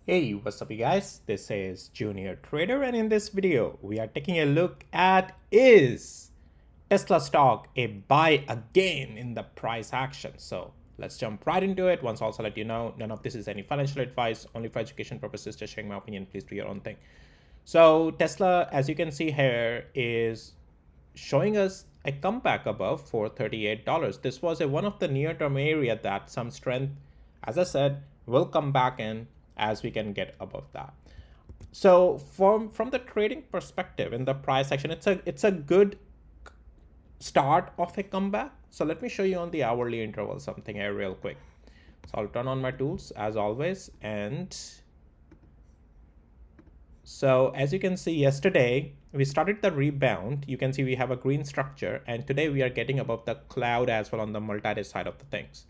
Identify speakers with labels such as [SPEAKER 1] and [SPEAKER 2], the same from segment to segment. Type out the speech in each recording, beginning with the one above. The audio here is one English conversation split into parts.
[SPEAKER 1] Hey, what's up you guys? This is Junior Trader and in this video we are taking a look at is Tesla stock a buy again in the price action. So let's jump right into it. Once also let you know, none of this is any financial advice, only for education purposes, just sharing my opinion. Please do your own thing. So Tesla, as you can see here, is showing us a comeback above $438. This was one of the near-term area that some strength, as I said, will come back in as we can get above that. So from the trading perspective in the price action, it's a good start of a comeback. So let me show you on the hourly interval something here real quick. So I'll turn on my tools as always, and so as you can see, yesterday we started the rebound. You can see we have a green structure, and today we are getting above the cloud as well on the multi-day side of the things,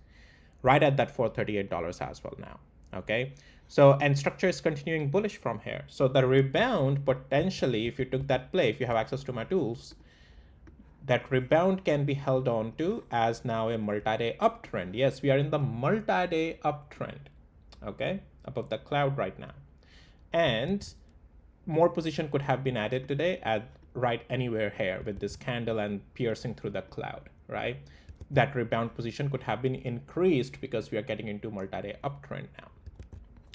[SPEAKER 1] right at that $438 as well now. Okay, so and structure is continuing bullish from here. So the rebound potentially, if you took that play, if you have access to my tools, that rebound can be held on to as now a multi-day uptrend. Yes, we are in the multi-day uptrend, okay, above the cloud right now. And more position could have been added today at right anywhere here with this candle and piercing through the cloud, right? That rebound position could have been increased because we are getting into multi-day uptrend now.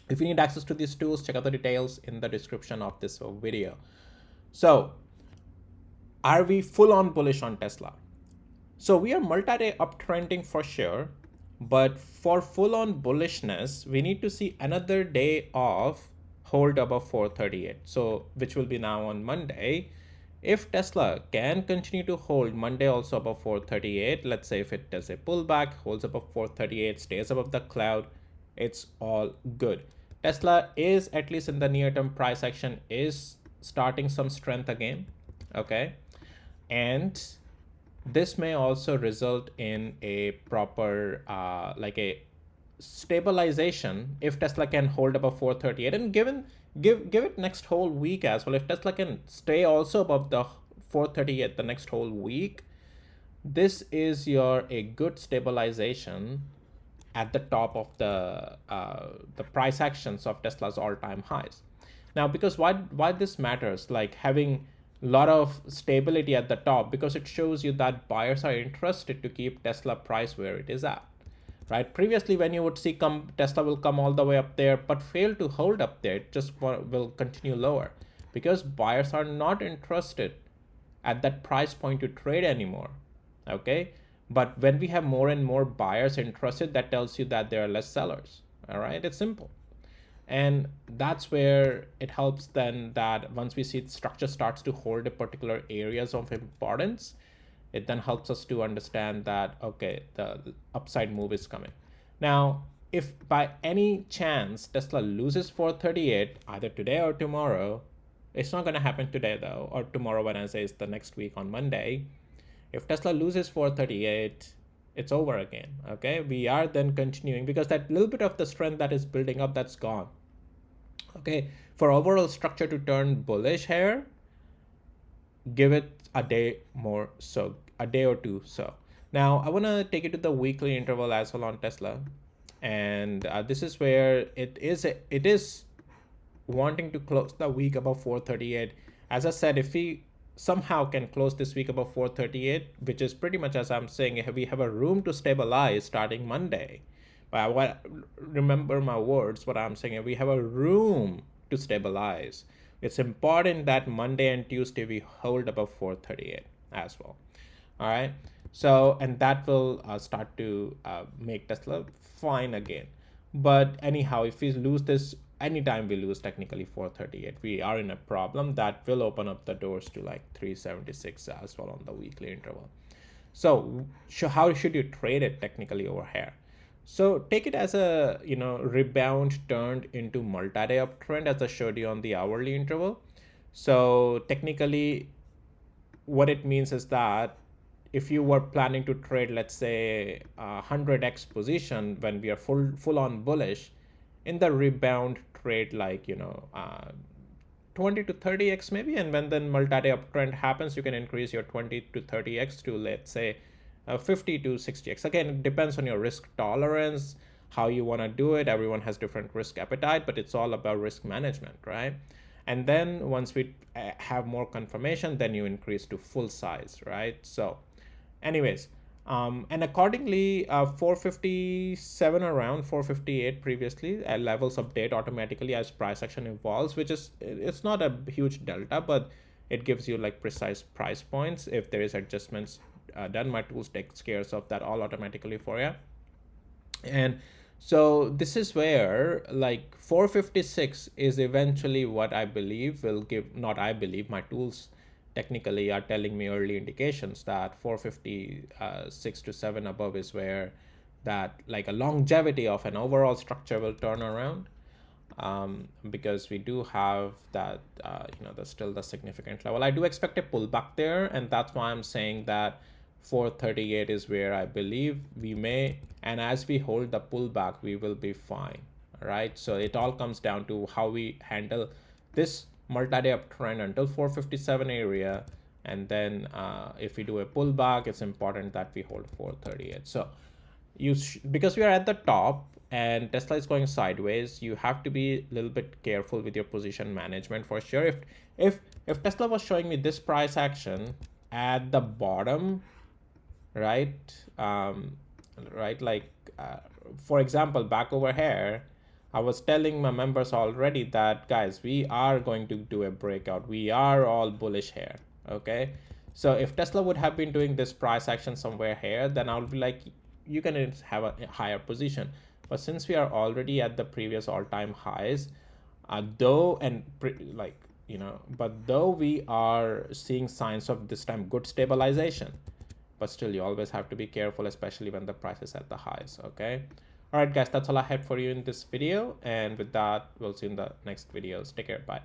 [SPEAKER 1] If you need access to these tools, check out the details in the description of this video. So are we full on bullish on Tesla? So we are multi-day uptrending for sure, but for full on bullishness, we need to see another day of hold above 438. So which will be now on Monday. If Tesla can continue to hold Monday also above 438, let's say if it does a pullback, holds above 438, stays above the cloud, it's all good. Tesla is, at least in the near term price action, is starting some strength again. Okay. And this may also result in a proper like a stabilization if Tesla can hold above 438, and give it next whole week as well. If Tesla can stay also above the 438 the next whole week, this is a good stabilization at the top of the price actions of Tesla's all-time highs. Now, because why this matters, like having a lot of stability at the top, because it shows you that buyers are interested to keep Tesla price where it is at, right? Previously, when you would see Tesla will come all the way up there, but fail to hold up there, it just will continue lower because buyers are not interested at that price point to trade anymore. Okay. But when we have more and more buyers interested, that tells you that there are less sellers. All right. It's simple. And that's where it helps then that once we see the structure starts to hold a particular areas of importance, it then helps us to understand that, okay, the upside move is coming. Now, if by any chance Tesla loses 438 either today or tomorrow, it's not going to happen today though, or tomorrow when I say it's the next week on Monday. If Tesla loses 438, it's over again. Okay, we are then continuing because that little bit of the strength that is building up, that's gone. Okay, for overall structure to turn bullish here, give it a day more, so a day or two. So now I want to take it to the weekly interval as well on Tesla, and this is where it is wanting to close the week above 438. As I said, if we somehow can close this week above 438, which is pretty much as I'm saying, we have a room to stabilize starting Monday. Remember my words, what I'm saying, we have a room to stabilize. It's important that Monday and Tuesday we hold above 438 as well. All right. So, and that will start to make Tesla fine again. But anyhow, if we lose this, anytime we lose technically 438, we are in a problem that will open up the doors to like 376 as well on the weekly interval. So how should you trade it technically over here? So take it as a rebound turned into multi-day uptrend as I showed you on the hourly interval. So technically what it means is that if you were planning to trade, let's say 100x position when we are full on bullish, in the rebound trade like 20 to 30x maybe, and when then multi-day uptrend happens, you can increase your 20 to 30x to let's say 50 to 60x. Again, it depends on your risk tolerance, how you want to do it. Everyone has different risk appetite, but it's all about risk management, right? And then once we have more confirmation, then you increase to full size, right? So anyways, and accordingly, 457 around 458 previously, levels update automatically as price action evolves, which is, it's not a huge delta, but it gives you like precise price points. If there is adjustments done, my tools takes care of that all automatically for you. And so this is where like 456 is eventually what I believe will give, not I believe, my tools technically are telling me early indications that 456 to 7 above is where that like a longevity of an overall structure will turn around, because we do have that, there's still the significant level. I do expect a pullback there, and that's why I'm saying that 438 is where I believe we may, and as we hold the pullback, we will be fine, right? So it all comes down to how we handle this multi-day uptrend until 457 area, and then if we do a pullback, it's important that we hold 438. So because we are at the top and Tesla is going sideways, you have to be a little bit careful with your position management for sure. If Tesla was showing me this price action at the bottom, right, right, like for example, back over here, I was telling my members already that, guys, we are going to do a breakout. We are all bullish here, okay? So if Tesla would have been doing this price action somewhere here, then I'll be like, you can have a higher position. But since we are already at the previous all-time highs, though, and like, but though we are seeing signs of this time good stabilization, but still you always have to be careful, especially when the price is at the highs, okay? All right, guys, that's all I had for you in this video. And with that, we'll see you in the next videos. Take care. Bye.